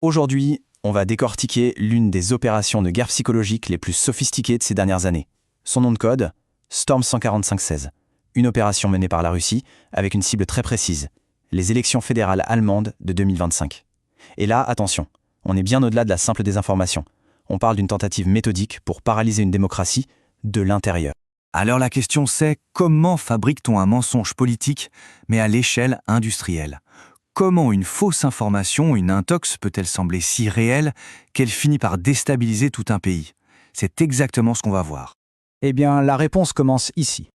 Aujourd'hui, on va décortiquer l'une des opérations de guerre psychologique les plus sophistiquées de ces dernières années. Son nom de code, Storm 145-16. Une opération menée par la Russie avec une cible très précise, les élections fédérales allemandes de 2025. Et là, attention, on est bien au-delà de la simple désinformation. On parle d'une tentative méthodique pour paralyser une démocratie de l'intérieur. Alors la question c'est, comment fabrique-t-on un mensonge politique, mais à l'échelle industrielle ? Comment une fausse information, une intox, peut-elle sembler si réelle qu'elle finit par déstabiliser tout un pays ? C'est exactement ce qu'on va voir. Eh bien, la réponse commence ici.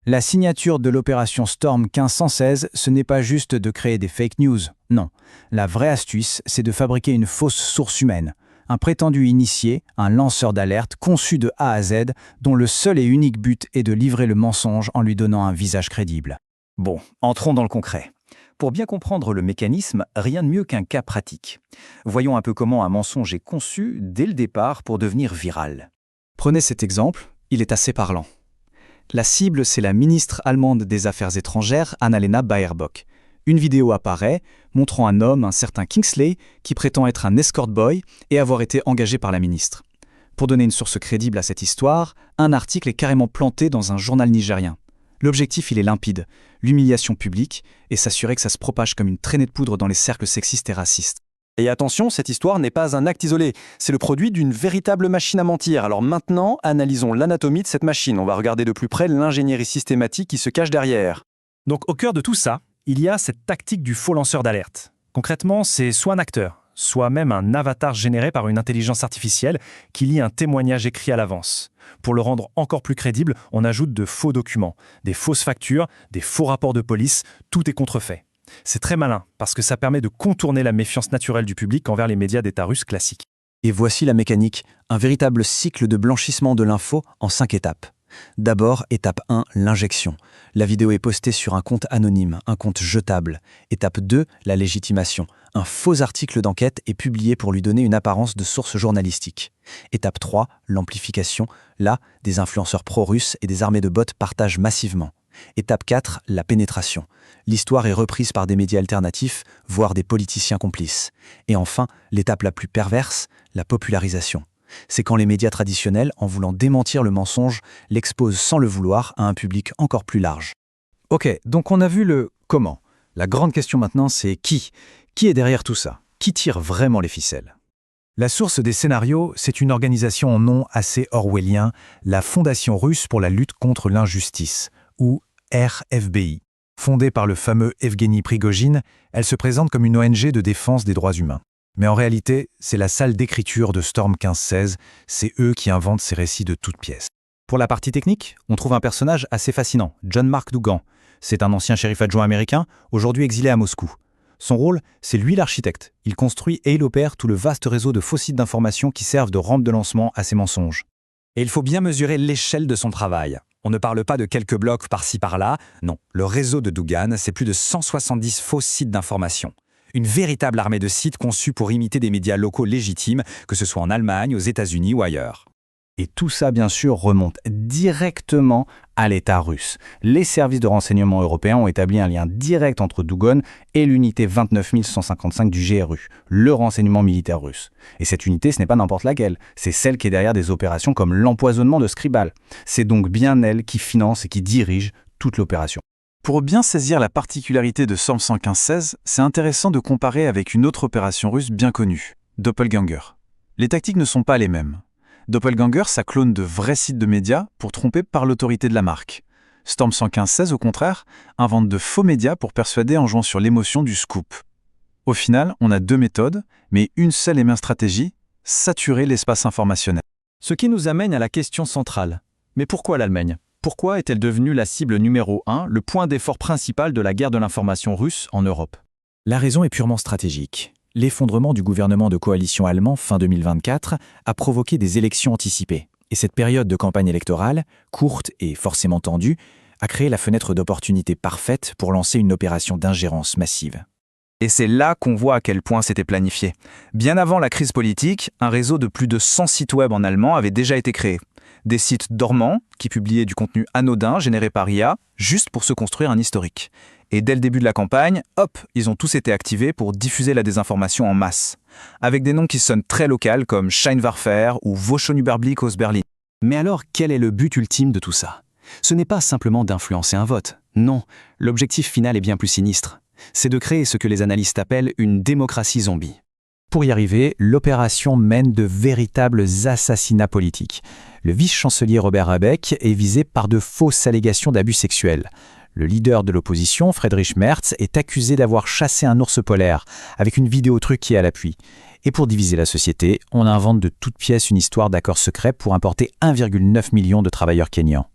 La signature de l'opération Storm 1516, ce n'est pas juste de créer des fake news, non. La vraie astuce, c'est de fabriquer une fausse source humaine. Un prétendu initié, un lanceur d'alerte conçu de A à Z, dont le seul et unique but est de livrer le mensonge en lui donnant un visage crédible. Bon, entrons dans le concret. Pour bien comprendre le mécanisme, rien de mieux qu'un cas pratique. Voyons un peu comment un mensonge est conçu dès le départ pour devenir viral. Prenez cet exemple, il est assez parlant. La cible, c'est la ministre allemande des Affaires étrangères, Annalena Baerbock. Une vidéo apparaît, montrant un homme, un certain Kingsley, qui prétend être un escort boy et avoir été engagé par la ministre. Pour donner une source crédible à cette histoire, un article est carrément planté dans un journal nigérien. L'objectif, il est limpide, l'humiliation publique et s'assurer que ça se propage comme une traînée de poudre dans les cercles sexistes et racistes. Et attention, cette histoire n'est pas un acte isolé, c'est le produit d'une véritable machine à mentir. Alors maintenant, analysons l'anatomie de cette machine. On va regarder de plus près l'ingénierie systématique qui se cache derrière. Donc au cœur de tout ça, il y a cette tactique du faux lanceur d'alerte. Concrètement, c'est soit un acteur, soit même un avatar généré par une intelligence artificielle qui lit un témoignage écrit à l'avance. Pour le rendre encore plus crédible, on ajoute de faux documents, des fausses factures, des faux rapports de police, tout est contrefait. C'est très malin, parce que ça permet de contourner la méfiance naturelle du public envers les médias d'État russes classiques. Et voici la mécanique, un véritable cycle de blanchissement de l'info en 5 étapes. D'abord, étape 1, l'injection. La vidéo est postée sur un compte anonyme, un compte jetable. Étape 2, la légitimation. Un faux article d'enquête est publié pour lui donner une apparence de source journalistique. Étape 3, l'amplification. Là, des influenceurs pro-russes et des armées de bots partagent massivement. Étape 4, la pénétration. L'histoire est reprise par des médias alternatifs, voire des politiciens complices. Et enfin, l'étape la plus perverse, la popularisation. C'est quand les médias traditionnels, en voulant démentir le mensonge, l'exposent sans le vouloir à un public encore plus large. Ok, donc on a vu le comment. La grande question maintenant, c'est qui ? Qui est derrière tout ça ? Qui tire vraiment les ficelles ? La source des scénarios, c'est une organisation en nom assez orwellien, la Fondation russe pour la lutte contre l'injustice, ou RFBI. Fondée par le fameux Evgeny Prigojine, elle se présente comme une ONG de défense des droits humains. Mais en réalité, c'est la salle d'écriture de Storm 1516, c'est eux qui inventent ces récits de toutes pièces. Pour la partie technique, on trouve un personnage assez fascinant, John Mark Dougan. C'est un ancien shérif adjoint américain, aujourd'hui exilé à Moscou. Son rôle, c'est lui l'architecte. Il construit et il opère tout le vaste réseau de faux sites d'information qui servent de rampe de lancement à ces mensonges. Et il faut bien mesurer l'échelle de son travail. On ne parle pas de quelques blocs par-ci par-là, non. Le réseau de Dougan, c'est plus de 170 faux sites d'information. Une véritable armée de sites conçus pour imiter des médias locaux légitimes, que ce soit en Allemagne, aux États-Unis ou ailleurs. Et tout ça, bien sûr, remonte directement à l'État russe. Les services de renseignement européens ont établi un lien direct entre Dougan et l'unité 29155 du GRU, le renseignement militaire russe. Et cette unité, ce n'est pas n'importe laquelle, c'est celle qui est derrière des opérations comme l'empoisonnement de Skripal. C'est donc bien elle qui finance et qui dirige toute l'opération. Pour bien saisir la particularité de Storm 115-16, c'est intéressant de comparer avec une autre opération russe bien connue, Doppelganger. Les tactiques ne sont pas les mêmes. Doppelganger, ça clone de vrais sites de médias pour tromper par l'autorité de la marque. Storm 115-16, au contraire, invente de faux médias pour persuader en jouant sur l'émotion du scoop. Au final, on a 2 méthodes, mais une seule et même stratégie, saturer l'espace informationnel. Ce qui nous amène à la question centrale. Mais pourquoi l'Allemagne ? Pourquoi est-elle devenue la cible numéro 1, le point d'effort principal de la guerre de l'information russe en Europe ? La raison est purement stratégique. L'effondrement du gouvernement de coalition allemand fin 2024 a provoqué des élections anticipées. Et cette période de campagne électorale, courte et forcément tendue, a créé la fenêtre d'opportunité parfaite pour lancer une opération d'ingérence massive. Et c'est là qu'on voit à quel point c'était planifié. Bien avant la crise politique, un réseau de plus de 100 sites web en allemand avait déjà été créé. Des sites dormants qui publiaient du contenu anodin généré par IA, juste pour se construire un historique. Et dès le début de la campagne, hop, ils ont tous été activés pour diffuser la désinformation en masse, avec des noms qui sonnent très locaux comme Scheinwerfer ou Wachon-Überblick aus Berlin. Mais alors, quel est le but ultime de tout ça? Ce n'est pas simplement d'influencer un vote. Non, l'objectif final est bien plus sinistre. C'est de créer ce que les analystes appellent une démocratie zombie. Pour y arriver, l'opération mène de véritables assassinats politiques. Le vice-chancelier Robert Habeck est visé par de fausses allégations d'abus sexuels. Le leader de l'opposition, Friedrich Merz, est accusé d'avoir chassé un ours polaire, avec une vidéo truquée à l'appui. Et pour diviser la société, on invente de toutes pièces une histoire d'accords secrets pour importer 1,9 million de travailleurs kényans.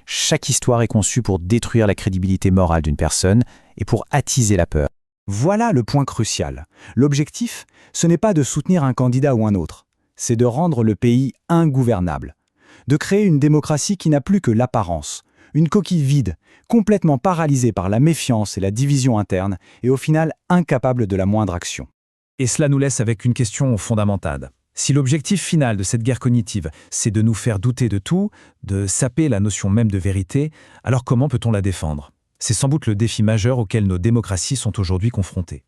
Chaque histoire est conçue pour détruire la crédibilité morale d'une personne et pour attiser la peur. Voilà le point crucial. L'objectif, ce n'est pas de soutenir un candidat ou un autre, c'est de rendre le pays ingouvernable, de créer une démocratie qui n'a plus que l'apparence, une coquille vide, complètement paralysée par la méfiance et la division interne, et au final incapable de la moindre action. Et cela nous laisse avec une question fondamentale. Si l'objectif final de cette guerre cognitive, c'est de nous faire douter de tout, de saper la notion même de vérité, alors comment peut-on la défendre? C'est sans doute le défi majeur auquel nos démocraties sont aujourd'hui confrontées.